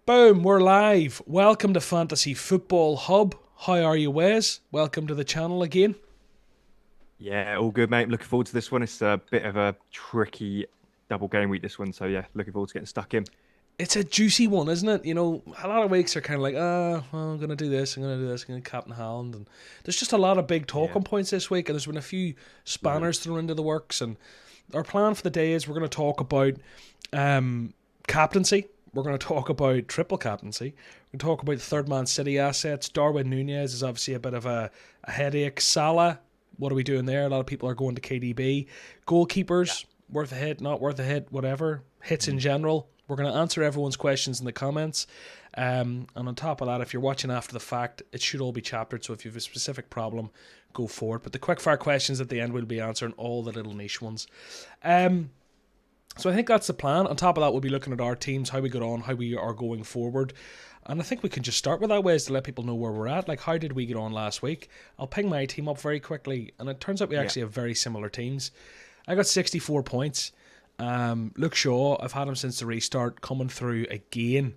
Boom, we're live. Welcome to Fantasy Football Hub. How are you, Wes? Welcome to the channel again. Yeah, all good, mate. I'm looking forward to this one. It's a bit of a tricky double game week, this one. So, yeah, looking forward to getting stuck in. It's a juicy one, isn't it? You know, a lot of weeks are kind of like, well, I'm going to do this, I'm going to do this, I'm going to captain Haaland. And there's just a lot of big Yeah, talking points this week, and there's been a few spanners loads. thrown into the works. And our plan for the day is we're going to talk about captaincy. We're going to talk about triple captaincy. We're going to talk about third man City assets. Darwin Nunez is obviously a bit of a headache. Salah, what are we doing there? A lot of people are going to KDB. Goalkeepers, worth a hit, not worth a hit, whatever. Hits in general. We're going to answer everyone's questions in the comments. And on top of that, if you're watching after the fact, it should all be chaptered. So if you have a specific problem, go for it. But the quickfire questions at the end will be answering all the little niche ones. So I think that's the plan. On top of that, we'll be looking at our teams, how we got on, how we are going forward. And I think we can just start with that ways to let people know where we're at. Like, how did we get on last week? I'll ping my team up very quickly. And it turns out we Yeah, actually have very similar teams. I got 64 points. Luke Shaw, I've had him since the restart, coming through again.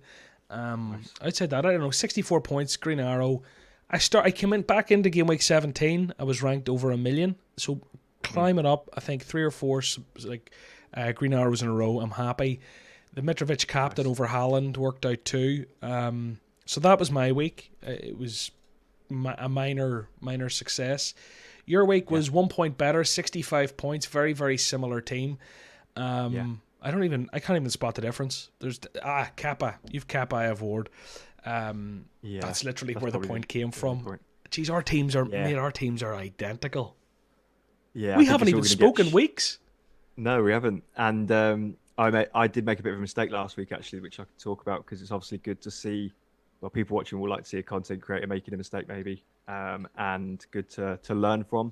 nice. Outside that, I don't know, 64 points, Green Arrow. I came in back into game week 17. I was ranked over 1 million. So climbing up, I think 3 or 4 Green Arrows in a row. I'm happy. The Mitrovic captain Nice. over Haaland worked out too. So that was my week. It was a minor success. Your week Yeah, was 1 point better, 65 points. Very, very similar team. yeah, I can't even spot the difference. There's Kappa. You've Kappa, I have Ward. yeah. That's literally That's where the probably point came the only from. point. Geez, Yeah, our teams are identical. yeah. I We think haven't it's all even going to get. spoken weeks. No, we haven't. And I did make a bit of a mistake last week, actually, which I could talk about because it's obviously good to see. Well, people watching will like to see a content creator making a mistake, maybe, and good to learn from.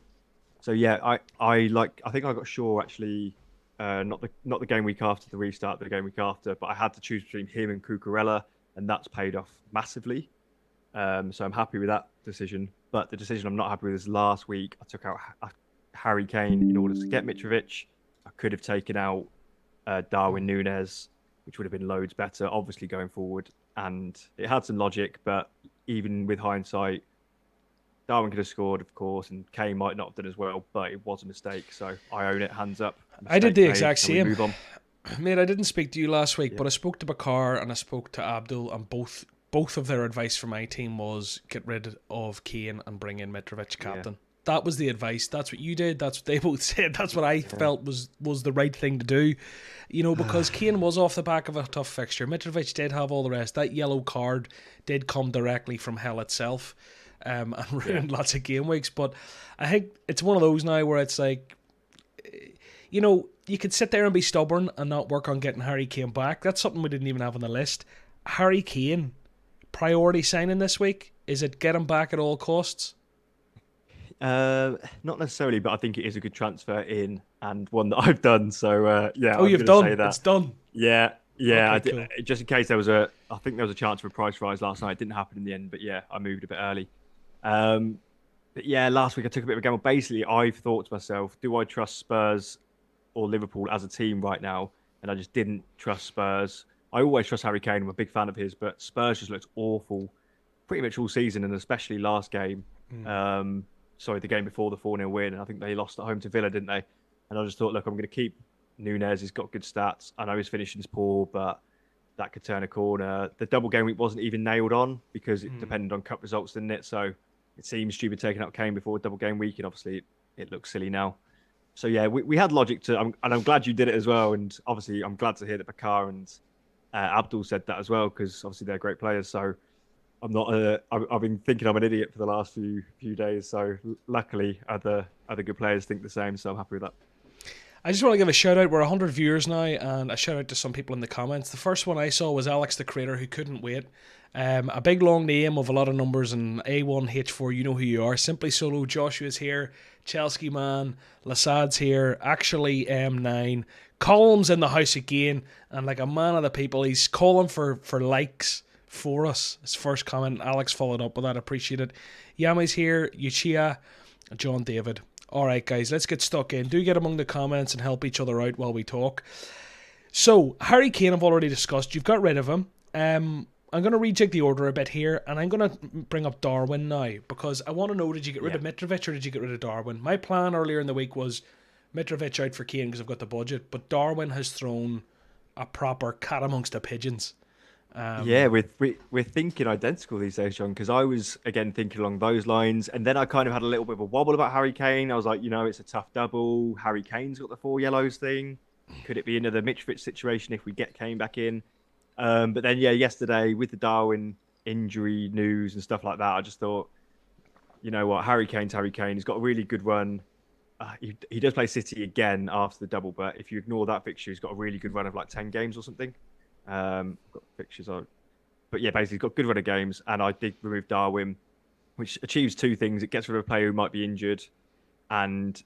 So yeah, I think I got Shaw actually, not the game week after the restart, the game week after, but I had to choose between him and Cucurella, and that's paid off massively. So I'm happy with that decision. But the decision I'm not happy with is last week I took out Harry Kane in order to get Mitrovic. I could have taken out Darwin Nunez, which would have been loads better, obviously going forward. And it had some logic, but even with hindsight, Darwin could have scored, of course, and Kane might not have done as well, but it was a mistake. So I own it, hands up. I did Mistake the made, exact and we same. move on. Mate, I didn't speak to you last week, Yeah. but I spoke to Bakar and I spoke to Abdul, and both of their advice for my team was get rid of Kane and bring in Mitrovic Yeah. captain. That was the advice. That's what you did. That's what they both said. That's what I Yeah. felt was the right thing to do. You know, because Kane was off the back of a tough fixture. Mitrovic did have all the rest. That yellow card did come directly from hell itself, and Yeah. ruined lots of game weeks. But I think it's one of those now where it's like, you know, you could sit there and be stubborn and not work on getting Harry Kane back. That's something we didn't even have on the list. Harry Kane, priority signing this week? Is it get him back at all costs? Not necessarily, but I think it is a good transfer in and one that I've done. So yeah, Oh, I'm you've going to say done. It's that. done. Yeah, yeah. Okay, cool. Just in case I think there was a chance for a price rise last night. It didn't happen in the end, but yeah, I moved a bit early. Um, but yeah, last week I took a bit of a gamble. Basically, I've thought to myself, do I trust Spurs or Liverpool as a team right now? And I just didn't trust Spurs. I always trust Harry Kane. I'm a big fan of his, but Spurs just looked awful pretty much all season, and especially last game. Sorry, the game before the 4-0 win. And I think they lost at home to Villa, didn't they? And I just thought, look, I'm going to keep Nunez. He's got good stats. I know his finishing's poor, but that could turn a corner. The double game week wasn't even nailed on because it depended on cup results, didn't it? So it seems stupid taking out Kane before a double game week, and obviously it looks silly now. So yeah, we had logic to, and I'm glad you did it as well. And obviously, I'm glad to hear that Bakar and Abdul said that as well because obviously they're great players. So I'm not. I've been thinking I'm an idiot for the last few days. So luckily, other good players think the same. So I'm happy with that. I just want to give a shout out. We're 100 viewers now, and a shout out to some people in the comments. The first one I saw was Alex the Creator, who couldn't wait. A big long name of a lot of numbers and A1H4. You know who you are. Simply Solo. Joshua's here. Chelsea Man. Lasad's here. Actually M9. Columns in the house again, and like a man of the people, he's calling for likes for us. His first comment. Alex followed up with that. Appreciate it. Yami's here. Yuchia. John David. All right, guys, let's get stuck in. Do get among the comments and help each other out while we talk. So, Harry Kane, I've already discussed. You've got rid of him. I'm going to rejig the order a bit here, and I'm going to bring up Darwin now, because I want to know, did you get rid of Mitrovic or did you get rid of Darwin? My plan earlier in the week was Mitrovic out for Kane because I've got the budget, but Darwin has thrown a proper cat amongst the pigeons. We're thinking identical these days, John, because I was, again, thinking along those lines, and then I kind of had a little bit of a wobble about Harry Kane. I was like, it's a tough double. Harry Kane's got the 4 yellows thing. Could it be another Mitrovic situation if we get Kane back in? But then, yesterday with the Darwin injury news and stuff like that, I just thought, you know what, Harry Kane's Harry Kane. He's got a really good run. He does play City again after the double, but if you ignore that fixture, he's got a really good run of like 10 games or something. Got fixtures on. But basically, he's got a good run of games, and I did remove Darwin, which achieves 2 things. It gets rid of a player who might be injured, and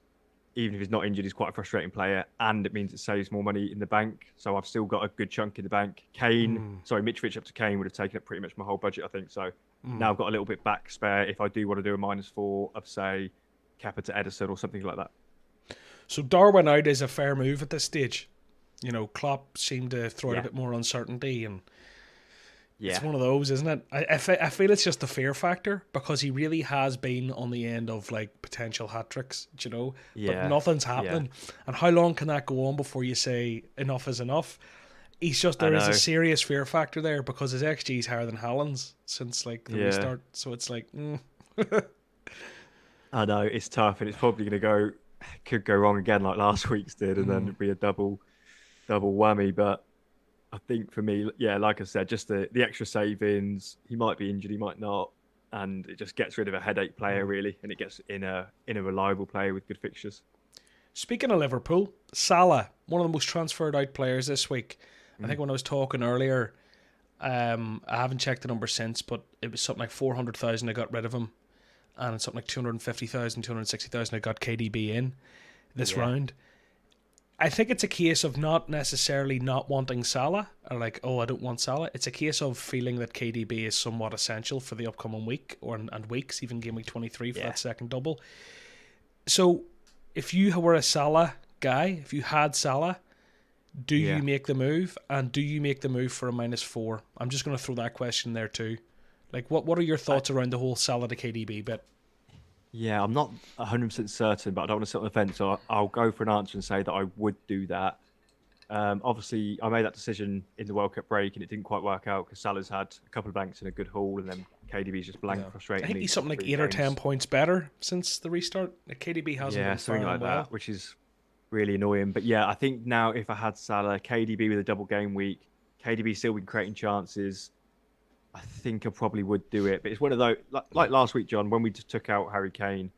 even if he's not injured, he's quite a frustrating player, and it means it saves more money in the bank. So I've still got a good chunk in the bank. Mitrovic up to Kane would have taken up pretty much my whole budget, I think. So now I've got a little bit back spare if I do want to do a -4 of, say, Kepa to Edison or something like that. So Darwin out is a fair move at this stage. Klopp seemed to throw out a bit more uncertainty, and it's one of those, isn't it? I feel it's just the fear factor, because he really has been on the end of like potential hat tricks, but nothing's happening. And how long can that go on before you say enough is enough? There is a serious fear factor there, because his XG is higher than Haaland's since like the restart. So it's like, I know it's tough, and it's probably could go wrong again like last week's did, and then it'd be a double whammy. But I think for me, like I said, just the extra savings. He might be injured, he might not, and it just gets rid of a headache player really, and it gets in a reliable player with good fixtures. Speaking of Liverpool, Salah, one of the most transferred out players this week. I think when I was talking earlier, I haven't checked the number since, but it was something like 400,000 I got rid of him, and it's something like 250,000, 260,000 I got KDB in this round. I think it's a case of not necessarily not wanting Salah, or like, I don't want Salah. It's a case of feeling that KDB is somewhat essential for the upcoming week and weeks, even game week 23 for that second double. So if you were a Salah guy, if you had Salah, do you make the move? And do you make the move for a -4? I'm just going to throw that question there too. Like, what are your thoughts around the whole Salah to KDB bit? Yeah, I'm not 100% certain, but I don't want to sit on the fence, so I'll go for an answer and say that I would do that. Obviously, I made that decision in the World Cup break, and it didn't quite work out because Salah's had a couple of blanks and a good haul, and then KDB's just blank, frustrating. I think he's something like 8 or 10 points better since the restart. KDB hasn't been something like that, which is really annoying. But I think now if I had Salah, KDB with a double game week, KDB still been creating chances, I think I probably would do it. But it's one of those, like last week, John, when we just took out Harry Kane,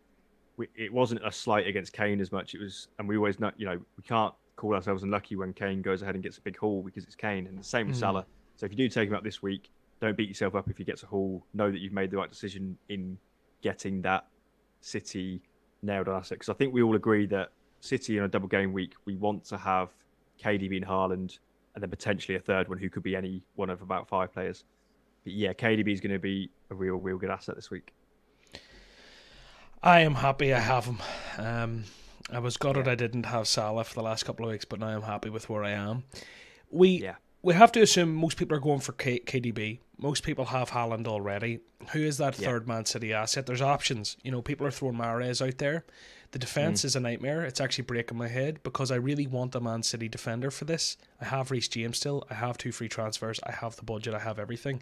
it wasn't a slight against Kane as much. It was, and we always know, we can't call ourselves unlucky when Kane goes ahead and gets a big haul because it's Kane. And the same with Salah. So if you do take him up this week, don't beat yourself up if he gets a haul. Know that you've made the right decision in getting that City nailed on asset. Because I think we all agree that City in a double game week, we want to have KDB and Haaland, and then potentially a third one who could be any one of about 5 players. But KDB is going to be a real good asset this week. I am happy I have him. I was gutted I didn't have Salah for the last couple of weeks, but now I'm happy with where I am. We have to assume most people are going for KDB. Most people have Haaland already. Who is that third Man City asset? There's options. People are throwing Mahrez out there. The defence is a nightmare. It's actually breaking my head because I really want a Man City defender for this. I have Reece James still. I have 2 free transfers. I have the budget. I have everything.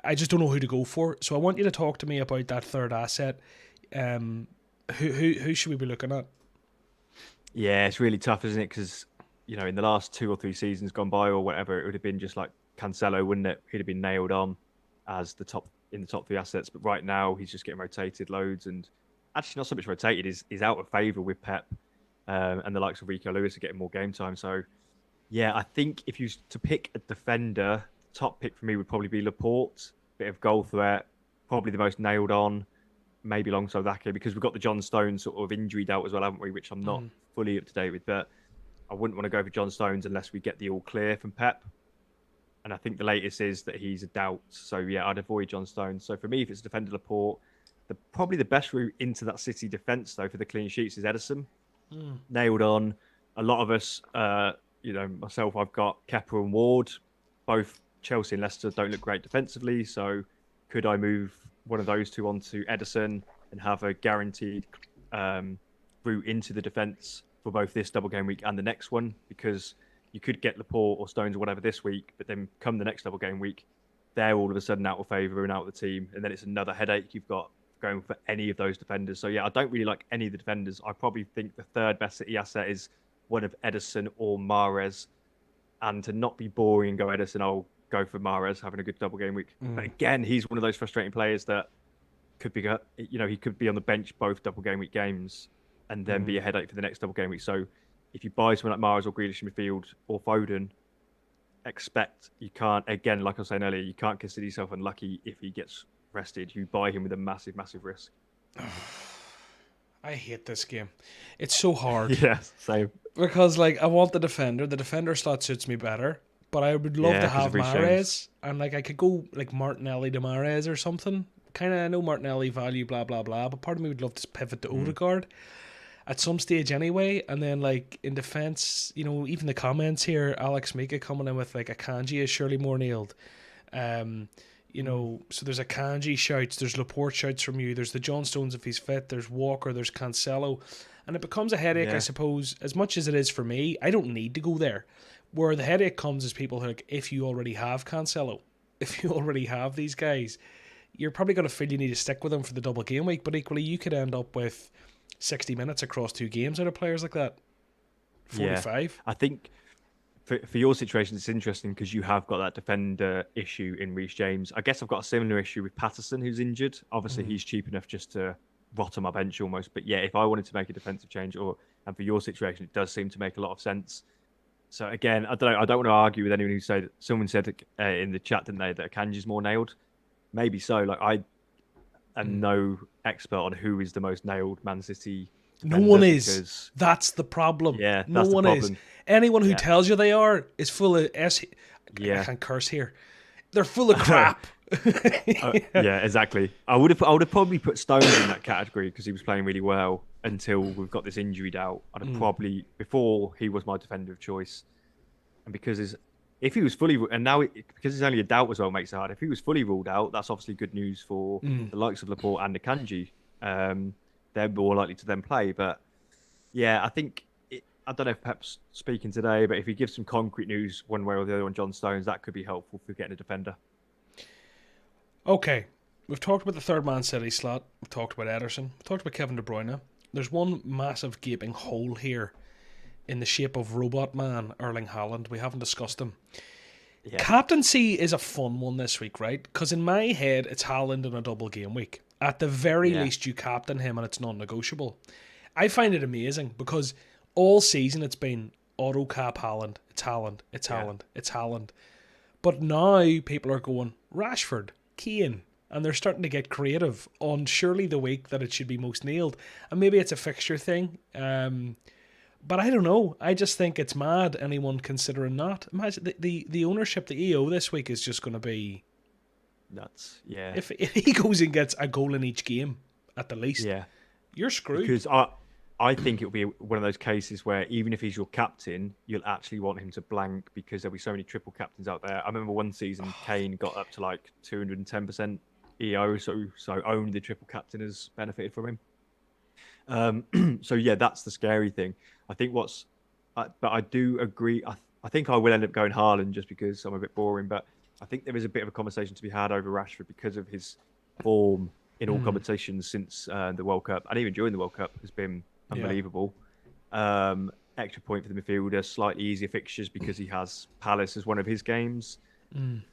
I just don't know who to go for. So I want you to talk to me about that third asset. Who should we be looking at? Yeah, it's really tough, isn't it? Because, in the last 2 or 3 seasons gone by or whatever, it would have been just like Cancelo, wouldn't it? He'd have been nailed on as the top 3 assets. But right now, he's just getting rotated loads, and actually not so much rotated. He's out of favour with Pep, and the likes of Rico Lewis are getting more game time. So, I think if you to pick a defender, top pick for me would probably be Laporte. Bit of goal threat, probably the most nailed on. Maybe alongside Ake, because we've got the John Stones sort of injury doubt as well, haven't we? Which I'm not fully up to date with, but I wouldn't want to go for John Stones unless we get the all clear from Pep. And I think the latest is that he's a doubt. So I'd avoid John Stones. So for me, if it's defender Laporte, probably the best route into that City defence though for the clean sheets is Edison. Nailed on. A lot of us, myself, I've got Kepa and Ward, both Chelsea and Leicester don't look great defensively. So could I move one of those two onto Ederson and have a guaranteed route into the defence for both this double game week and the next one? Because you could get Laporte or Stones or whatever this week, but then come the next double game week, they're all of a sudden out of favour and out of the team. And then it's another headache you've got going for any of those defenders. So yeah, I don't really like any of the defenders. I probably think the third best City asset is one of Ederson or Mahrez. And to not be boring and go Ederson, I'll go for Mahrez having a good double game week. But again, he's one of those frustrating players that could be, he could be on the bench both double game week games and then be a headache for the next double game week. So if you buy someone like Mahrez or Grealish in midfield or Foden, you can't, again, like I was saying earlier, you can't consider yourself unlucky if he gets rested. You buy him with a massive, massive risk. I hate this game. It's so hard. Yeah, same. Because, like, I want the defender. The defender slot suits me better. But I would love to have Mahrez. And, like, I could go, like, Martinelli to Mahrez or something. Kind of, I know Martinelli value, blah, blah, blah. But part of me would love to pivot to Odegaard at some stage anyway. And then, like, in defence, even the comments here, Alex Mika coming in with, like, Akanji is surely more nailed. So there's Akanji shouts, there's Laporte shouts from you, there's the John Stones if he's fit, there's Walker, there's Cancelo. And it becomes a headache, I suppose, as much as it is for me. I don't need to go there. Where the headache comes is people like, if you already have Cancelo, if you already have these guys, you're probably going to feel you need to stick with them for the double game week, but equally you could end up with 60 minutes across 2 games out of players like that. 45. Yeah. I think for your situation, it's interesting because you have got that defender issue in Reece James. I guess I've got a similar issue with Patterson, who's injured. Obviously, he's cheap enough just to rot on my bench almost. But yeah, if I wanted to make a defensive change, and for your situation, it does seem to make a lot of sense. So again, I don't know. I don't want to argue with anyone who said, someone said in the chat, didn't they, that Akanji's more nailed? Maybe so. Like, I am no expert on who is the most nailed Man City. No one is. That's the problem. Yeah, no one is. Anyone who tells you they are is full of Yeah. I can't curse here. They're full of crap. Yeah, exactly. I would have probably put Stones in that category because he was playing really well until we've got this injury doubt. I'd have probably, before he was my defender of choice, and because if he was fully, and now because it's only a doubt as well makes it hard. If he was fully ruled out, that's obviously good news for the likes of Laporte and Akanji. They're more likely to then play. But yeah, I think, I don't know if Pep's speaking today, but if he gives some concrete news one way or the other on John Stones, that could be helpful for getting a defender. Okay, we've talked about the third Man City slot. We've talked about Ederson. We've talked about Kevin De Bruyne. There's one massive gaping hole here in the shape of Robot Man, Erling Haaland. We haven't discussed him. Yeah. Captaincy is a fun one this week, right? Because in my head, it's Haaland in a double game week. At the very least, you captain him and it's non-negotiable. I find it amazing because all season it's been auto cap Haaland. It's Haaland. It's Haaland. It's Haaland. But now people are going Rashford, Kane, and they're starting to get creative on surely the week that it should be most nailed. And maybe it's a fixture thing. But I don't know. I just think it's mad anyone considering not. Imagine the ownership, the EO this week is just going to be nuts. Yeah. If he goes and gets a goal in each game at the least, you're screwed. Because I think it'll be one of those cases where even if he's your captain, you'll actually want him to blank because there'll be so many triple captains out there. I remember one season Kane got up to like 210% EO, so only the triple captain has benefited from him. So yeah, that's the scary thing. I think but I do agree. I think I will end up going Haaland just because I'm a bit boring, but I think there is a bit of a conversation to be had over Rashford because of his form in all competitions since the World Cup, and even during the World Cup has been unbelievable. Extra point for the midfielder, slightly easier fixtures because he has Palace as one of his games.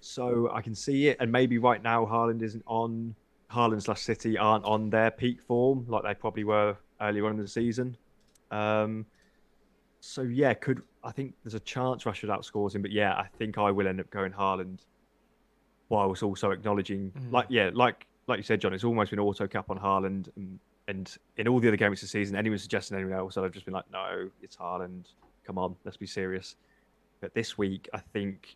So I can see it, and maybe right now Haaland/City aren't on their peak form like they probably were earlier on in the season. So yeah, I think there's a chance Rashford outscores him, but yeah, I think I will end up going Haaland, whilst also acknowledging, like you said, John, it's almost been auto cap on Haaland, and in all the other games this season, anyone suggesting anyone else, I've just been like, no, it's Haaland. Come on, let's be serious. But this week, I think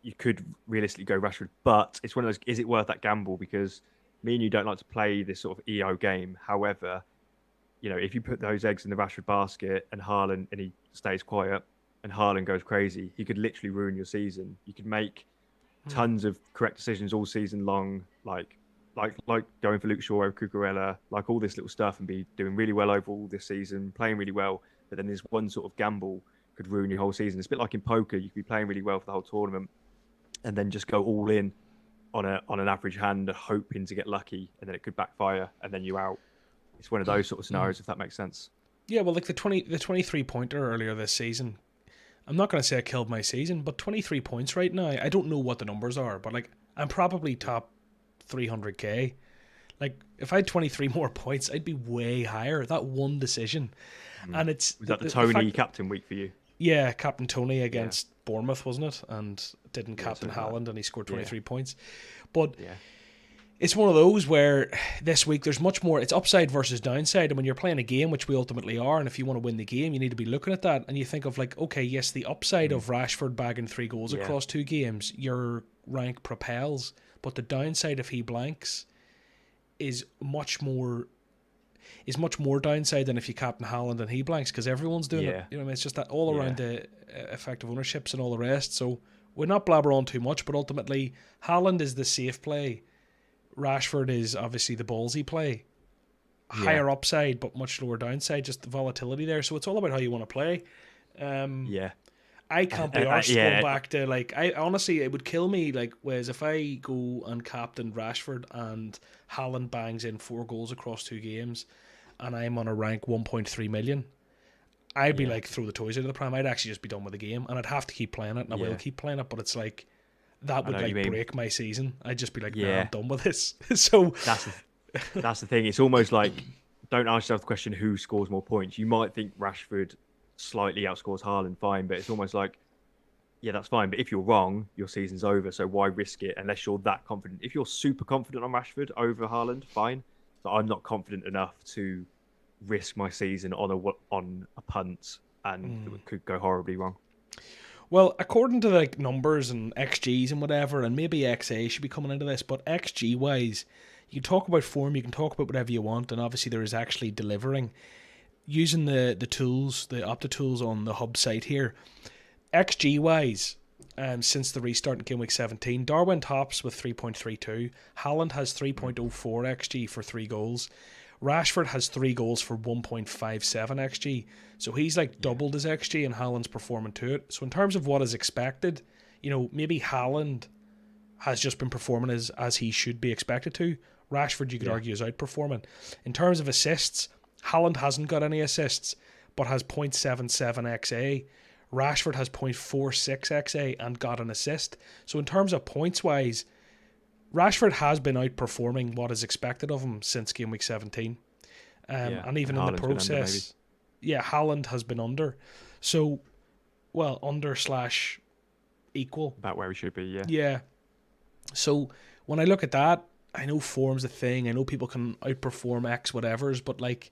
you could realistically go Rashford, but it's one of those, is it worth that gamble? Because me and you don't like to play this sort of EO game. However, if you put those eggs in the Rashford basket and Haaland and he stays quiet, and Haaland goes crazy, he could literally ruin your season. You could make tons of correct decisions all season long, like going for Luke Shaw over Cucurella, like all this little stuff, and be doing really well overall this season, playing really well. But then there's one sort of gamble could ruin your whole season. It's a bit like in poker. You could be playing really well for the whole tournament, and then just go all in on an average hand, hoping to get lucky, and then it could backfire, and then you're out. It's one of those sort of scenarios, if that makes sense. Yeah, well, like the 23 pointer earlier this season. I'm not going to say I killed my season, but 23 points right now. I don't know what the numbers are, but like I'm probably top 300k. Like if I had 23 more points, I'd be way higher. That one decision, and it's was that the Tony captain week for you? Yeah, Captain Tony against Bournemouth, wasn't it? And didn't captain something like Haaland, and he scored 23 points. But Yeah. it's one of those where this week there's much more. It's upside versus downside, and when you're playing a game, which we ultimately are, and if you want to win the game, you need to be looking at that, and you think of like, okay, yes, the upside of Rashford bagging 3 goals across 2 games, your rank propels, but the downside if he blanks is much more downside than if you captain Haaland and he blanks, because everyone's doing it. You know what I mean? It's just that all around the effective ownerships and all the rest. So we're not blabber on too much, but ultimately Haaland is the safe play. Rashford is obviously the ballsy play. Higher upside, but much lower downside, just the volatility there. So it's all about how you want to play. I can't be arsed going back to, like, I honestly, it would kill me, like, whereas if I go and captain Rashford and Haaland bangs in 4 goals across 2 games and I'm on a rank 1.3 million, I'd be like, throw the toys out of the pram. I'd actually just be done with the game, and I'd have to keep playing it, and I will keep playing it, but it's like, that would like break my season. I'd just be like, nah, I'm done with this. So that's the thing. It's almost like, don't ask yourself the question who scores more points. You might think Rashford slightly outscores Haaland, fine, but it's almost like, yeah, that's fine. But if you're wrong, your season's over. So why risk it unless you're that confident? If you're super confident on Rashford over Haaland, fine. But I'm not confident enough to risk my season on a punt, and it could go horribly wrong. Well, according to like numbers and XGs and whatever, and maybe XA should be coming into this, but XG wise, you can talk about form, you can talk about whatever you want, and obviously there is actually delivering using the tools, the Opta tools on the hub site here. XG wise, since the restart in Gameweek 17, Darwin tops with 3.32. Haaland has 3.04 XG for 3 goals. Rashford has 3 goals for 1.57 XG. So he's like doubled his XG, and Haaland's performing to it. So in terms of what is expected, you know, maybe Haaland has just been performing as he should be expected to. Rashford, you could argue, is outperforming. In terms of assists, Haaland hasn't got any assists, but has 0.77 XA. Rashford has 0.46 XA and got an assist. So in terms of points-wise, Rashford has been outperforming what is expected of him since Game Week 17. And even in the process, Haaland has been under. So, well, under/equal. About where he should be, Yeah. So when I look at that, I know form's a thing. I know people can outperform X whatevers, but like,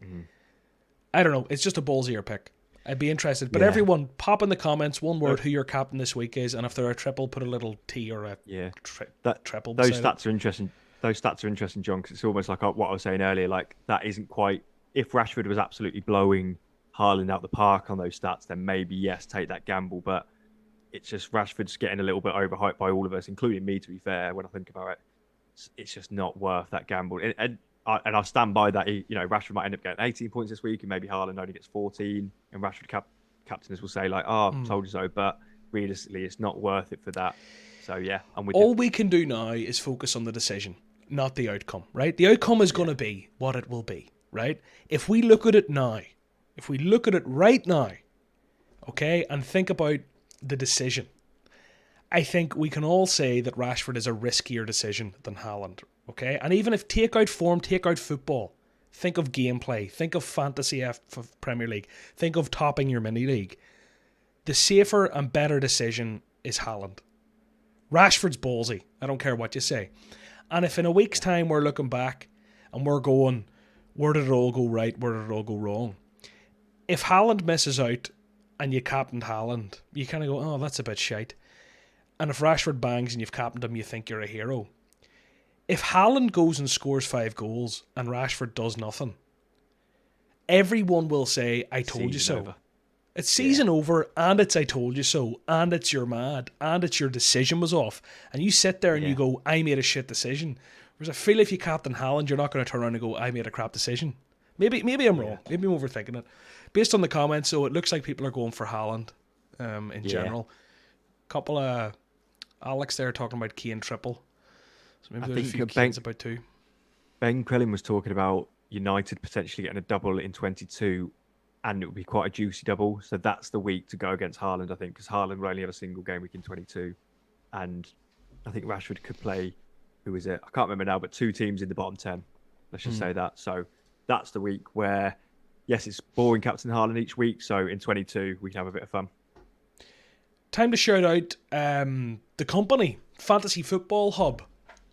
I don't know. It's just a ballsier pick. I'd be interested. But everyone, pop in the comments one word who your captain this week is, and if they're a triple, put a little T or a triple. Those stats are interesting. Those stats are interesting, John, because it's almost like what I was saying earlier. Like, that isn't quite. If Rashford was absolutely blowing Haaland out the park on those stats, then maybe yes, take that gamble. But it's just Rashford's getting a little bit overhyped by all of us, including me. To be fair, when I think about it, it's just not worth that gamble. And I stand by that. Rashford might end up getting 18 points this week, and maybe Haaland only gets 14. And Rashford captains will say like, told you so. But realistically, it's not worth it for that. So yeah, I'm with you. All we can do now is focus on the decision, not the outcome, right? The outcome is going to be what it will be, right? If we look at it now, if we look at it right now, okay, and think about the decision, I think we can all say that Rashford is a riskier decision than Haaland, okay? And even if take out form, take out football, think of gameplay, think of fantasy Premier League, think of topping your mini league, the safer and better decision is Haaland. Rashford's ballsy. I don't care what you say. And if in a week's time we're looking back and we're going, where did it all go right? Where did it all go wrong? If Haaland misses out and you captained Haaland, you kind of go, oh, that's a bit shite. And if Rashford bangs and you've captained him, you think you're a hero. If Haaland goes and scores 5 goals and Rashford does nothing, everyone will say, I told you so. It's season over, and it's I told you so, and it's you're mad, and it's your decision was off. And you sit there and you go, I made a shit decision. Whereas I feel if you captain Haaland, you're not going to turn around and go, I made a crap decision. Maybe I'm wrong. Maybe I'm overthinking it. Based on the comments, so it looks like people are going for Haaland in general. Couple of Alex there talking about Kane triple. So maybe there's a few Kanes about too. Ben Crellin was talking about United potentially getting a double in 22, and it would be quite a juicy double. So that's the week to go against Haaland, I think, because Haaland will only have a single game week in 22. And I think Rashford could play, who is it? I can't remember now, but 2 teams in the bottom 10. Let's just say that. So that's the week where, yes, it's boring Captain Haaland each week. So in 22, we can have a bit of fun. Time to shout out the company, Fantasy Football Hub.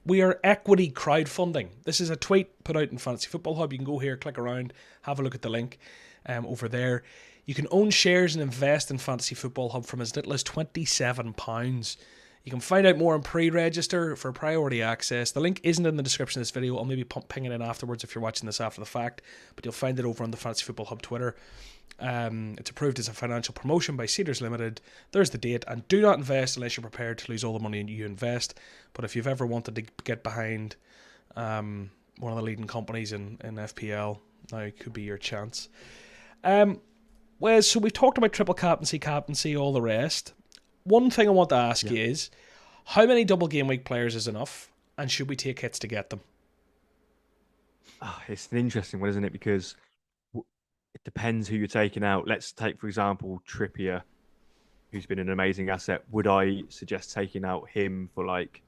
We are equity crowdfunding. This is a tweet put out in Fantasy Football Hub. You can go here, click around, have a look at the link over there. You can own shares and invest in Fantasy Football Hub from as little as £27. You can find out more and pre-register for priority access. The link isn't in the description of this video. I'll maybe ping it in afterwards if you're watching this after the fact, but you'll find it over on the Fantasy Football Hub Twitter. It's approved as a financial promotion by Cedars Limited. There's the date, and do not invest unless you're prepared to lose all the money you invest. But if you've ever wanted to get behind one of the leading companies in FPL, now could be your chance. Well, so we've talked about triple captaincy, all the rest. One thing I want to ask you is, how many double game week players is enough, and should we take hits to get them? It's an interesting one, isn't it? Because it depends who you're taking out. Let's take, for example, Trippier, who's been an amazing asset. Would I suggest taking out him for like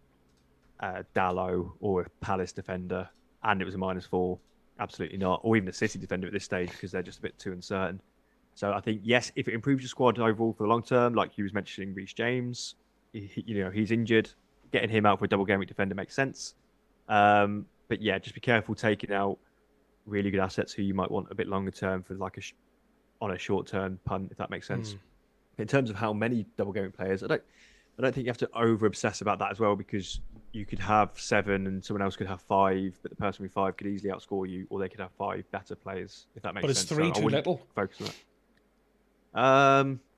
Dallo or a Palace defender, and it was a -4? Absolutely not. Or even a City defender at this stage, because they're just a bit too uncertain. So I think, yes, if it improves your squad overall for the long term, like you was mentioning, Reece James, he's injured. Getting him out for a double game week defender makes sense. But yeah, just be careful taking out really good assets who you might want a bit longer term for like on a short term punt, if that makes sense. In terms of how many double game week players, I don't think you have to over obsess about that as well, because you could have 7 and someone else could have 5, but the person with 5 could easily outscore you, or they could have 5 better players, if that makes sense. But is 3 too little? Focus on that.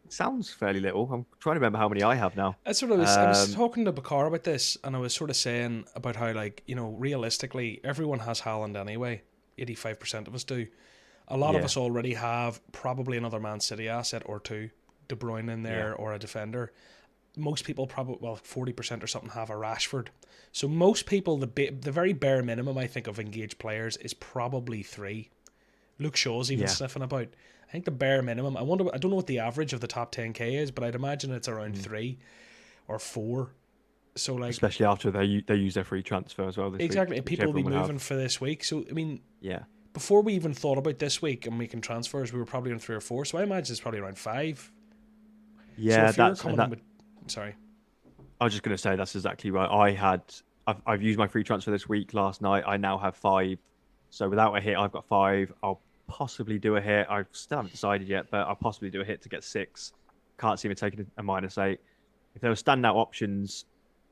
It sounds fairly little. I'm trying to remember how many I have now. That's what I was talking to Bakar about this, and I was sort of saying about how, like, realistically, everyone has Haaland anyway. 85% of us do. A lot of us already have probably another Man City asset or 2, De Bruyne in there, or a defender. Most people probably, 40% or something have a Rashford. So most people, the very bare minimum, I think, of engaged players is probably 3. Luke Shaw's even sniffing about. I think the bare minimum, I don't know what the average of the top 10k is, but I'd imagine it's around 3 or 4. So, like, especially after they use their free transfer as well this exactly, week, people will be moving for this week. So I mean, before we even thought about this week and making transfers, we were probably on 3 or 4. So I imagine it's probably around 5. Yeah, so sorry. I was just going to say that's exactly right. I've used my free transfer this week. Last night, I now have 5. So without a hit, I've got 5. I'll possibly do a hit. I still haven't decided yet, but I'll possibly do a hit to get 6. Can't see me taking a -8. If there were standout options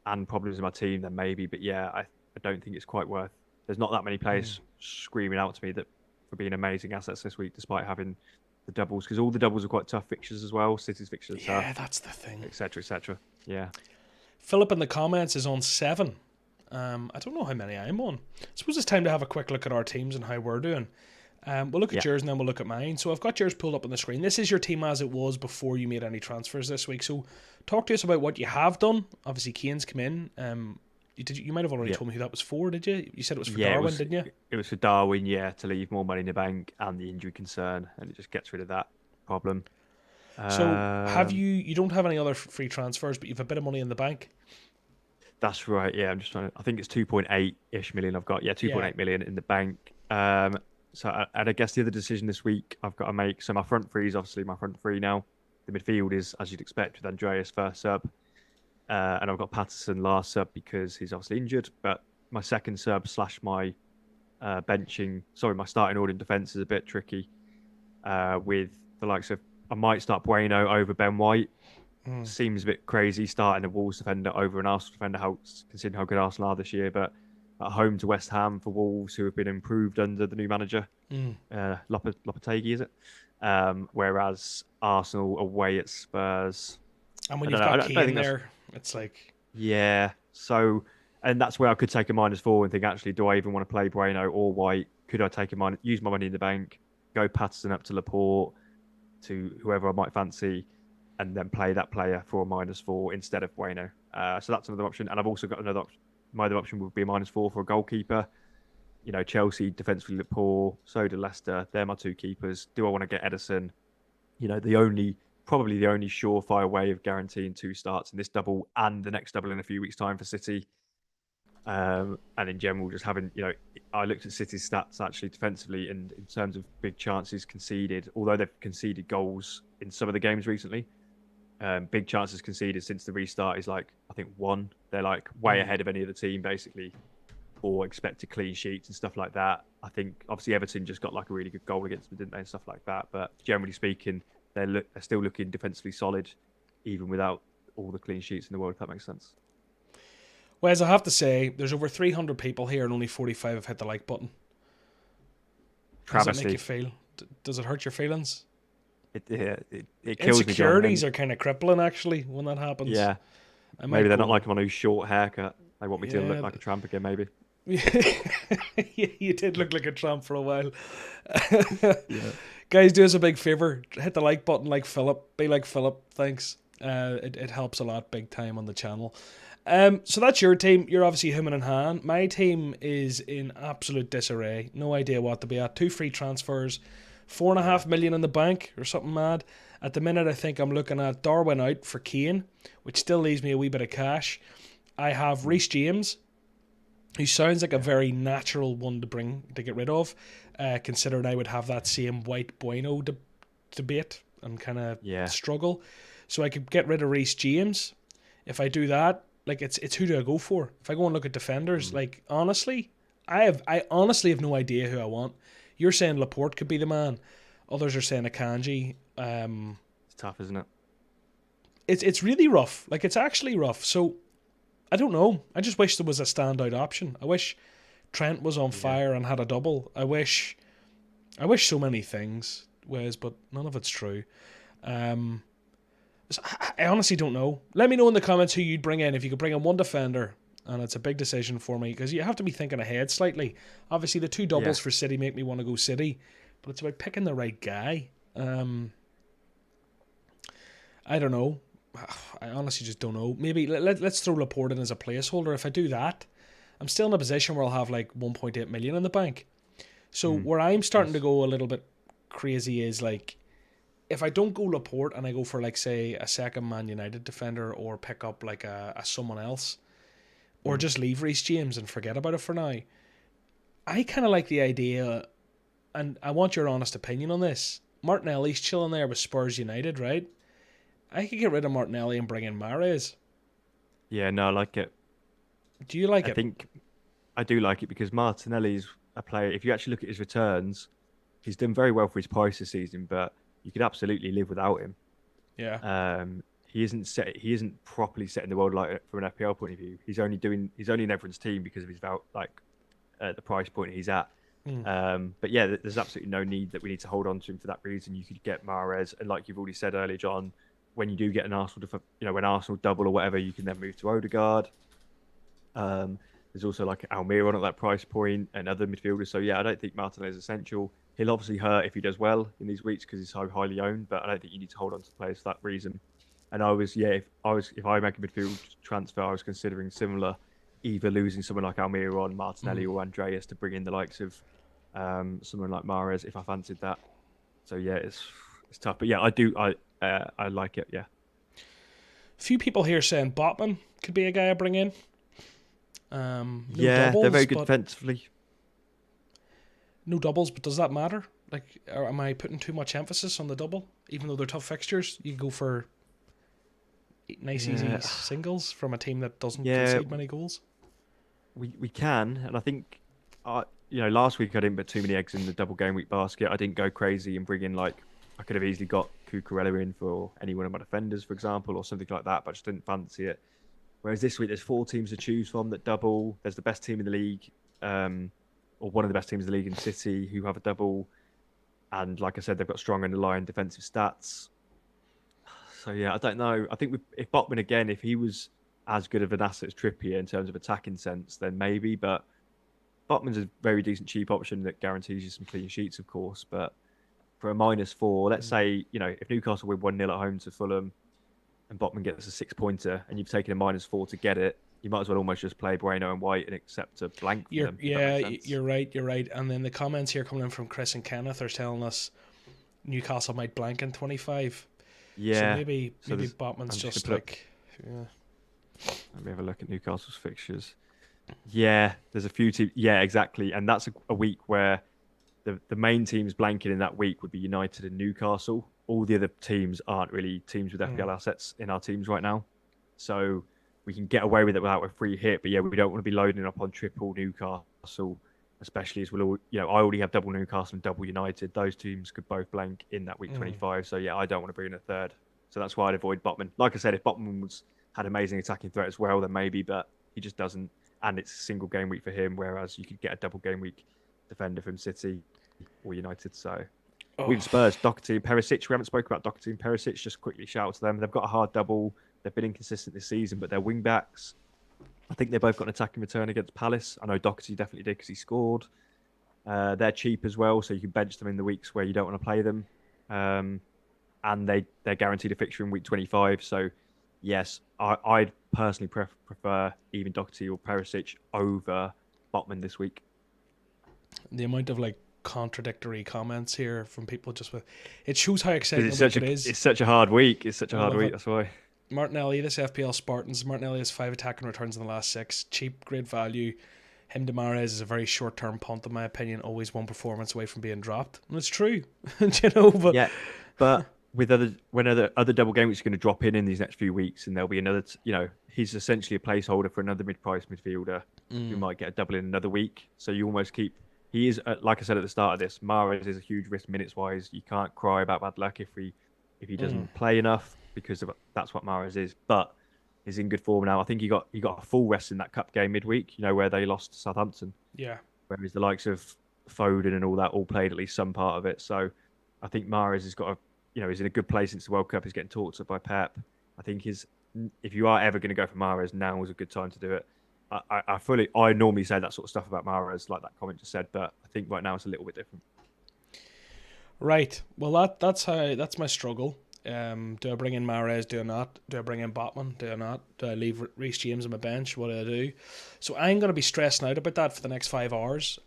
and problems in my team, then maybe. But yeah, I don't think it's quite worth. There's not that many players screaming out to me that for being amazing assets this week, despite having the doubles, because all the doubles are quite tough fixtures as well. City's fixtures are tough. Yeah, that's the thing. Etc. Etc. Yeah. Philip in the comments is on 7. I don't know how many I'm on. I suppose it's time to have a quick look at our teams and how we're doing. We'll look at yours and then we'll look at mine. So I've got yours pulled up on the screen. This is your team as it was before you made any transfers this week. So talk to us about what you have done. Obviously, Kane's come in. You might have already told me who that was for, did you? You said it was for Darwin, didn't you? It was for Darwin, to leave more money in the bank and the injury concern, and it just gets rid of that problem. So have you don't have any other free transfers, but you've a bit of money in the bank? That's right, yeah. I'm just trying to, I think it's 2.8-ish million I've got. 2.8 million in the bank. So I guess the other decision this week I've got to make, so my front three is obviously my front three now. The midfield is, as you'd expect, with Andreas first sub. And I've got Patterson last sub because he's obviously injured. But my second sub / my my starting order in defence is a bit tricky. With the likes of, I might start Bueno over Ben White. Seems a bit crazy starting a Wolves defender over an Arsenal defender, considering how good Arsenal are this year. But at home to West Ham for Wolves, who have been improved under the new manager, Lopetegui, is it? Whereas Arsenal away at Spurs, And when I you've don't know. I got don't Kane think that's there, it's like, yeah. So, and that's where I could take a -4 and think, actually, do I even want to play Bueno or White? Could I take use my money in the bank, go Patterson up to Laporte, to whoever I might fancy, and then play that player for a -4 instead of Bueno? So that's another option. And I've also got another option. My other option would be a -4 for a goalkeeper. Chelsea defensively look poor. So do Leicester. They're my two keepers. Do I want to get Edison? Probably the only surefire way of guaranteeing two starts in this double and the next double in a few weeks' time for City. And in general, just having, I looked at City's stats actually defensively, and in terms of big chances conceded, although they've conceded goals in some of the games recently, big chances conceded since the restart is like, I think one. They're like way ahead of any other team, basically, or expected clean sheets and stuff like that. I think obviously Everton just got like a really good goal against them, didn't they, and stuff like that. But generally speaking, they're still looking defensively solid, even without all the clean sheets in the world, if that makes sense. Whereas I have to say, there's over 300 people here and only 45 have hit the like button. How does that make you feel? Does it hurt your feelings? It kills me, John. Insecurities are kind of crippling, actually, when that happens. Yeah. Maybe they're not like him on whose short haircut. They want me to look like a tramp again, maybe. You did look like a tramp for a while. Guys, do us a big favor. Hit the like button like Philip. Be like Philip. Thanks. It helps a lot, big time, on the channel. So that's your team. You're obviously hemming and hawing. My team is in absolute disarray. No idea what to be at. 2 free transfers, 4.5 million in the bank or something mad. At the minute, I think I'm looking at Darwin out for Kane, which still leaves me a wee bit of cash. I have Reece James, who sounds like a very natural one to get rid of, considering I would have that same White Bueno debate and kind of struggle. So I could get rid of Reece James. If I do that, like it's who do I go for? If I go and look at defenders, like honestly, I honestly have no idea who I want. You're saying Laporte could be the man. Others are saying Akanji. It's tough, isn't it? It's really rough. Like, it's actually rough. So I don't know. I just wish there was a standout option. I wish Trent was on fire and had a double. I wish so many things, Wes, but none of it's true. So I honestly don't know. Let me know in the comments who you'd bring in. If you could bring in one defender, and it's a big decision for me, because you have to be thinking ahead slightly. Obviously, the 2 doubles for City make me want to go City, but it's about picking the right guy. I don't know. I honestly just don't know. Maybe let's throw Laporte in as a placeholder. If I do that, I'm still in a position where I'll have like 1.8 million in the bank. So where I'm starting to go a little bit crazy is like, if I don't go Laporte and I go for like, say, a second Man United defender, or pick up like a someone else, or just leave Reece James and forget about it for now, I kind of like the idea, and I want your honest opinion on this. Martinelli's chilling there with Spurs United, right? I could get rid of Martinelli and bring in Mahrez. Yeah, no, I like it. Do you like it? I think I do like it, because Martinelli's a player. If you actually look at his returns, he's done very well for his price this season, but you could absolutely live without him. Yeah. He isn't properly set in the world like from an FPL point of view. He's only in everyone's team because of his the price point he's at. But yeah, there's absolutely no need that we need to hold on to him for that reason. You could get Mahrez, and like you've already said earlier, John, when you do get an Arsenal, when Arsenal double or whatever, you can then move to Odegaard. There's also like Almiron at that price point and other midfielders. So yeah, I don't think Martinelli is essential. He'll obviously hurt if he does well in these weeks because he's so highly owned, but I don't think you need to hold on to players for that reason. And if I make a midfield transfer, I was considering similar, either losing someone like Almiron, Martinelli, or Andreas to bring in the likes of someone like Mahrez if I fancied that. So yeah, it's tough, but yeah, I like it. Yeah. A few people here saying Botman could be a guy I bring in. No doubles, they're very good defensively. No doubles, but does that matter? Like, am I putting too much emphasis on the double? Even though they're tough fixtures, you go for nice, easy singles from a team that doesn't concede many goals. We can, and I think, last week I didn't put too many eggs in the double game week basket. I didn't go crazy and bring in I could have easily got Cucurella in for any one of my defenders, for example, or something like that, but I just didn't fancy it. Whereas this week, there's 4 teams to choose from that double. There's the best team in the league, or one of the best teams in the league in City, who have a double. And like I said, they've got strong underlying defensive stats. So yeah, I don't know. I think if Botman again, if he was as good of an asset as Trippier in terms of attacking sense, then maybe. But Botman's a very decent cheap option that guarantees you some clean sheets, of course. But for a -4, let's say, if Newcastle win 1-0 at home to Fulham and Botman gets a 6-pointer and you've taken a -4 to get it, you might as well almost just play Bueno and White and accept a blank for them. Yeah, you're right. And then the comments here coming in from Chris and Kenneth are telling us Newcastle might blank in 25. Yeah. So maybe Botman's just like... Yeah. Let me have a look at Newcastle's fixtures. Yeah, there's a few teams. Yeah, exactly. And that's a week where the main teams blanking in that week would be United and Newcastle. All the other teams aren't really teams with FPL assets in our teams right now. So we can get away with it without a free hit. But yeah, we don't want to be loading up on triple Newcastle, especially as we'll I already have double Newcastle and double United. Those teams could both blank in that week 25. So yeah, I don't want to bring in a third. So that's why I'd avoid Botman. Like I said, if Botman had amazing attacking threat as well, then maybe, but he just doesn't. And it's a single game week for him, whereas you could get a double game week defender from City or United. So we've Spurs, Doherty and Perisic. We haven't spoken about Doherty and Perisic. Just quickly shout out to them. They've got a hard double. They've been inconsistent this season, but they're wing backs. I think they both got an attacking return against Palace. I know Doherty definitely did because he scored. They're cheap as well, so you can bench them in the weeks where you don't want to play them. And they're guaranteed a fixture in week 25. So yes, I'd personally prefer even Doherty or Perisic over Botman this week. The amount of contradictory comments here from people it shows how exciting it is. It's such a hard week. That's why. Martinelli, this FPL Spartans. Martinelli has 5 attacking returns in the last 6. Cheap, great value. Him to Mahrez is a very short-term punt, in my opinion. Always one performance away from being dropped, and it's true. But yeah, but with other double game weeks are going to drop in these next few weeks, and there'll be another. He's essentially a placeholder for another mid-price midfielder who might get a double in another week. So you almost keep. He is, like I said at the start of this, Mahrez is a huge risk minutes-wise. You can't cry about bad luck if he doesn't play enough, because that's what Mahrez is. But he's in good form now. I think he got a full rest in that cup game midweek. Where they lost to Southampton. Yeah. Whereas the likes of Foden and all that all played at least some part of it. So I think Mahrez has got he's in a good place since the World Cup. He's getting talked to by Pep. I think if you are ever going to go for Mahrez, now is a good time to do it. I normally say that sort of stuff about Mahrez, like that comment just said, but I think right now it's a little bit different. Right. Well, that's my struggle. Do I bring in Mahrez? Do I not? Do I bring in Botman? Do I not? Do I leave Reece James on my bench? What do I do? So I'm going to be stressing out about that for the next 5 hours.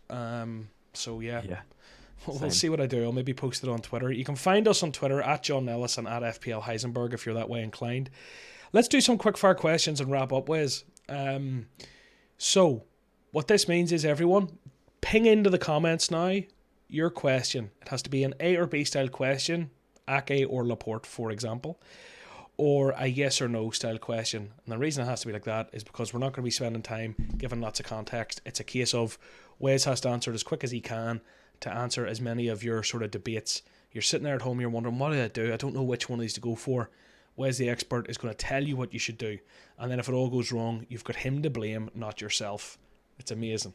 So yeah. We'll see what I do. I'll maybe post it on Twitter. You can find us on Twitter at John Nellis and at FPL Heisenberg if you're that way inclined. Let's do some quick fire questions and wrap up, Wes. So what this means is, everyone, ping into the comments now your question. It has to be an A or B style question, Ake or Laporte, for example, or a yes or no style question. And the reason it has to be like that is because we're not going to be spending time giving lots of context. It's a case of Wes has to answer it as quick as he can to answer as many of your sort of debates. You're sitting there at home, you're wondering, what do I do? I don't know which one of these to go for. Wes, the expert, is going to tell you what you should do. And then if it all goes wrong, you've got him to blame, not yourself. It's amazing.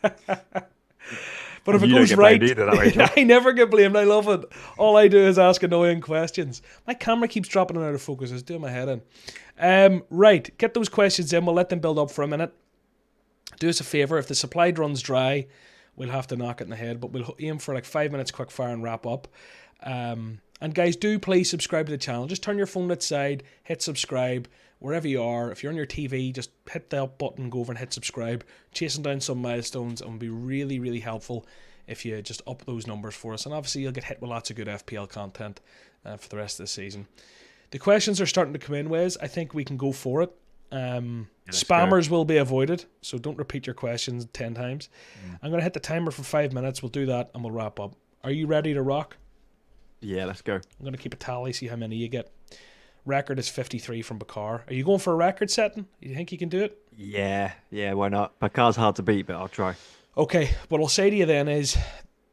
But if it goes right, I never get blamed. I love it. All I do is ask annoying questions. My camera keeps dropping out of focus. It's doing my head in. Right, get those questions in. We'll let them build up for a minute. Do us a favour. If the supply runs dry, we'll have to knock it in the head. But we'll aim for 5 minutes quick fire and wrap up. And guys, do please subscribe to the channel. Just turn your phone aside, hit subscribe wherever you are. If you're on your TV, just hit the up button, go over and hit subscribe. Chasing down some milestones, and will be really, really helpful if you just up those numbers for us. And obviously, you'll get hit with lots of good FPL content for the rest of the season. The questions are starting to come in, Wes. I think we can go for it. Spammers will be avoided, so don't repeat your questions 10 times. I'm going to hit the timer for 5 minutes. We'll do that, and we'll wrap up. Are you ready to rock? Yeah, let's go. I'm going to keep a tally, see how many you get. Record is 53 from Bakar. Are you going for a record setting? You think you can do it? Yeah, why not? Bakar's hard to beat, but I'll try. Okay, what I'll say to you then is,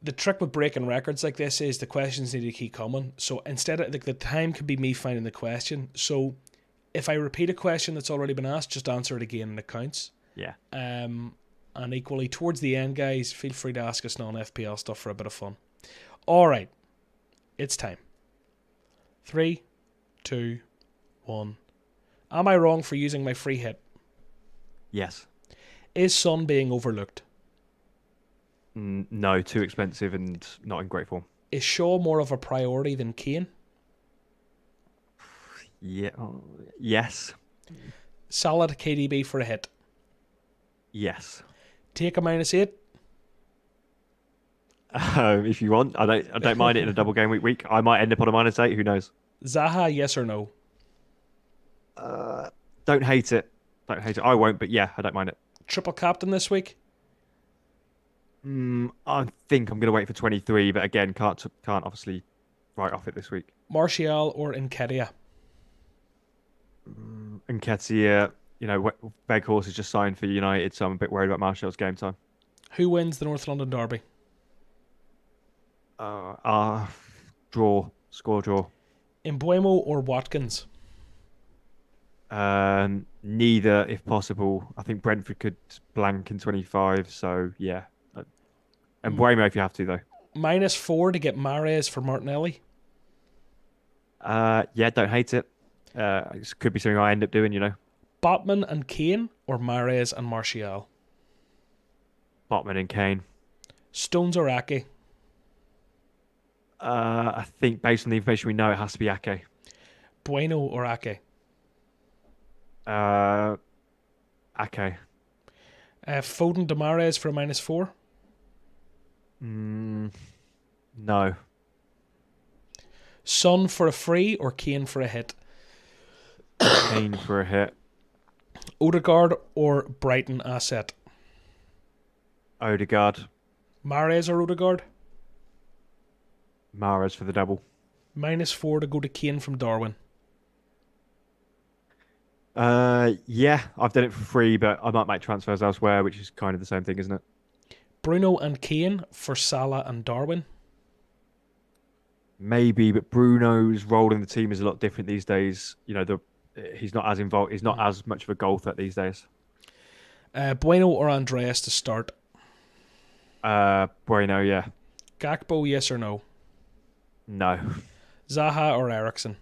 the trick with breaking records like this is the questions need to keep coming. So instead of, the time could be me finding the question. So if I repeat a question that's already been asked, just answer it again and it counts. Yeah. And equally, towards the end, guys, feel free to ask us non-FPL stuff for a bit of fun. All right. It's time. 3, 2, 1. Am I wrong for using my free hit? Yes. Is Son being overlooked? No, too expensive and not in great form. Is Shaw more of a priority than Kane? Yeah. Yes. Salah to KDB for a hit. Yes. Take a -8. If you want, I don't mind it in a double game week. I might end up on a -8. Who knows? Zaha, yes or no? Don't hate it. Don't hate it. I won't, but yeah, I don't mind it. Triple captain this week? I think I'm going to wait for 23, but again, can't obviously write off it this week. Martial or Nketiah? Nketiah, Weghorst is just signed for United, so I'm a bit worried about Martial's game time. Who wins the North London derby? Score draw. Mbuemo or Watkins? Neither, if possible. I think Brentford could blank in 25, so yeah. And Mbuemo if you have to, though. -4 to get Mahrez for Martinelli? Yeah, don't hate it. It could be something I end up doing, Botman and Kane or Mahrez and Martial? Botman and Kane. Stones or Ake? I think based on the information we know, it has to be Ake. Bueno or Ake? Ake. Foden to Mahrez for a -4? No. Son for a free or Kane for a hit? Kane for a hit. Odegaard or Brighton asset? Odegaard. Mahrez or Odegaard? Mahrez for the double. -4 to go to Kane from Darwin. Yeah, I've done it for free, but I might make transfers elsewhere, which is kind of the same thing, isn't it? Bruno and Kane for Salah and Darwin. Maybe, but Bruno's role in the team is a lot different these days. He's not as involved. He's not as much of a goal threat these days. Bueno or Andreas to start? Bueno, yeah. Gakpo, yes or no? No. Zaha or Ericsson?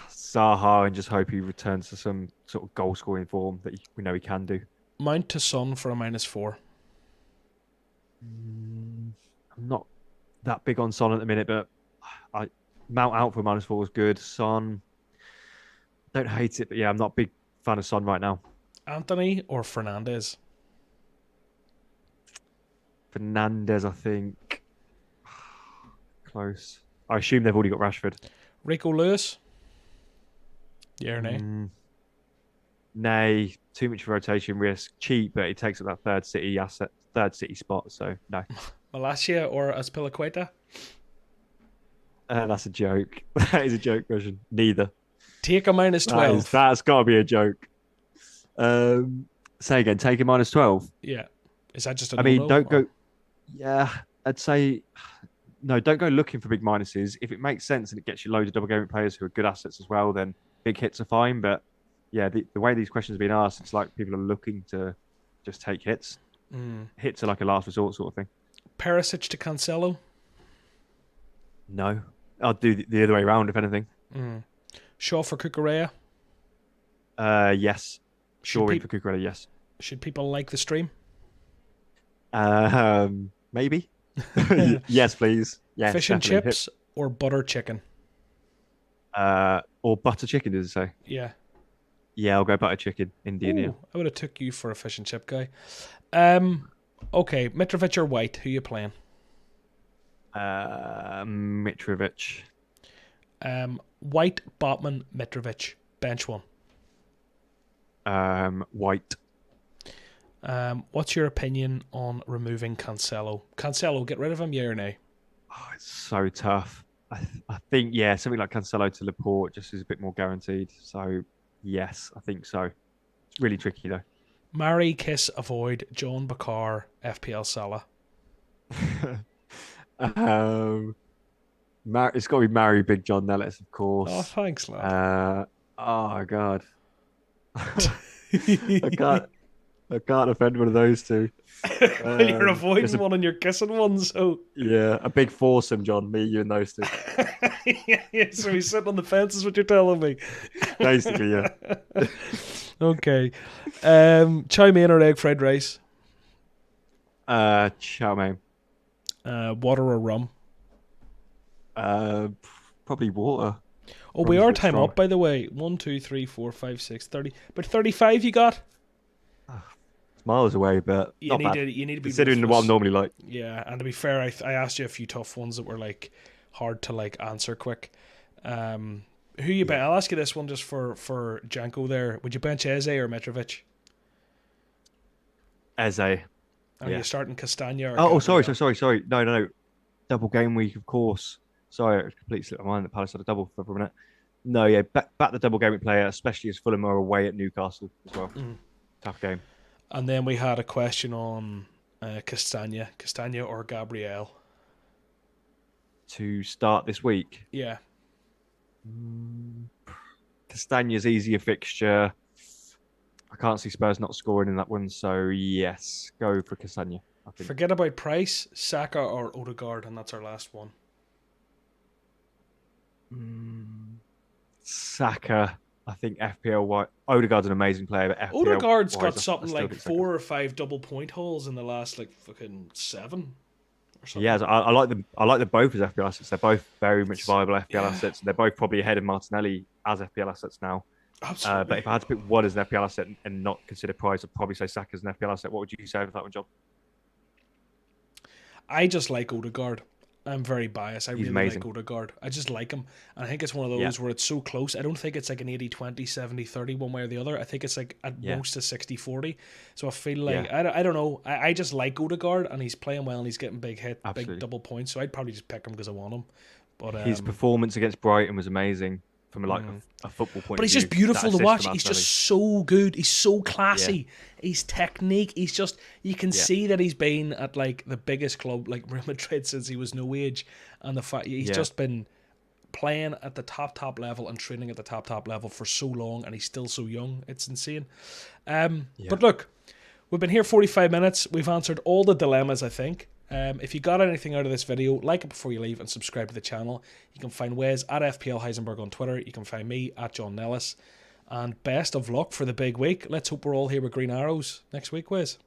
Zaha, and just hope he returns to some sort of goal scoring form that we know he can do. Mount to Son for a -4. I'm not that big on Son at the minute, but Mount out for -4 is good. Son, don't hate it, but yeah, I'm not a big fan of Son right now. Anthony or Fernandez? Fernandez, I think. Close. I assume they've already got Rashford. Rico Lewis? Yeah or nay? Nay, too much rotation risk. Cheap, but he takes up that third City spot, so no. Malacia or Azpilicueta? That's a joke. That is a joke question. Neither. Take a -12. That's got to be a joke. Say again, take a -12? Yeah. Is that just a don't go... Yeah, I'd say... No, don't go looking for big minuses. If it makes sense and it gets you loads of double gaming players who are good assets as well, then big hits are fine. But yeah, the way these questions have been asked, it's like people are looking to just take hits. Hits are like a last resort sort of thing. Perisic to Cancelo? No. I'll do the other way around, if anything. Shaw for Cucurella? Yes. Shaw in for Cucurella, yes. Should people like the stream? Maybe. Yes, please. Yes, Fish and chips or butter chicken? Or butter chicken, did it say? Yeah. Yeah, I'll go butter chicken. Indian. Yeah. I would have took you for a fish and chip guy. Okay, Mitrovic or White? Who you playing? Mitrovic. White, Botman, Mitrovic. Bench one. White. What's your opinion on removing Cancelo? Cancelo, get rid of him, yeah or nay? Oh, it's so tough. I think, yeah, something like Cancelo to Laporte just is a bit more guaranteed. So, yes, I think so. It's really tricky, though. Marry, kiss, avoid, John Bakar, FPL Salah. It's got to be marry Big John Nellis, of course. Oh, thanks, lad. Oh, God. I can't. I can't offend one of those two. Well, you're There's avoiding one and you're kissing one, so yeah, a big foursome, John. Me, you, and those two. yeah, so he's sitting on the fence, is what you're telling me. Basically, yeah. Okay. Chow mein or egg fried rice? Chow mein. Water or rum? Uh, Probably water. Oh, we Rum's a are bit time strong. up, by the way. 1, 2, 3, 4, 5, 6, 30. But 35 you got? It's miles away, but not bad. You need to be Considering what I'm ruthless. normally like. Yeah, and to be fair, I asked you a few tough ones that were like hard to like answer quick. Who you bet? I'll ask you this one just for Janko there. Would you bench Eze or Mitrovic? Eze. Are you starting Castagna or Oh, sorry. Gabriel? No. Double game week, of course. Sorry, it completely slipped my mind that Palace had a double for a minute. No, yeah, back the double game week player, especially as Fulham are away at Newcastle as well. Tough game. And then we had a question on Castagna or Gabriel. To start this week, Yeah. Castagna's easier fixture. I can't see Spurs not scoring in that one, so yes, go for Castagna. I think. Forget about Price, Saka or Odegaard, and that's our last one. Saka, I think FPL wise. Odegaard's an amazing player, but FPL Odegaard's wise, got something I still like think Saka. 4 or 5 double point holes in the last like fucking 7 or something. Yeah, I like them. I like them both as FPL assets. They're both very much viable FPL assets. They're both probably ahead of Martinelli as FPL assets now. Absolutely. But if I had to pick one as an FPL asset and not consider Price, I'd probably say Saka as an FPL asset. What would you say for that one, John? I just like Odegaard. I'm very biased. I He's really amazing. like Odegaard. I just like him. And I think it's one of those where it's so close. I don't think it's like an 80-20, 70-30 one way or the other. I think it's like at most a 60-40. So I feel like, I don't know. I just like Odegaard and he's playing well and he's getting big hit, big double points. So I'd probably just pick him because I want him. But his performance against Brighton was amazing from a football point of view. But he's just beautiful to watch. He's just so good. He's so classy. His technique. He's just, you can see that he's been at like the biggest club like Real Madrid since he was no age, and the fact he's just been playing at the top level and training at the top level for so long, and he's still so young. It's insane. But look, we've been here 45 minutes. We've answered all the dilemmas, I think. If you got anything out of this video, like it before you leave and subscribe to the channel. You can find Wes at FPL Heisenberg on Twitter. You can find me at John Nellis. And best of luck for the big week. Let's hope we're all here with green arrows next week, Wes.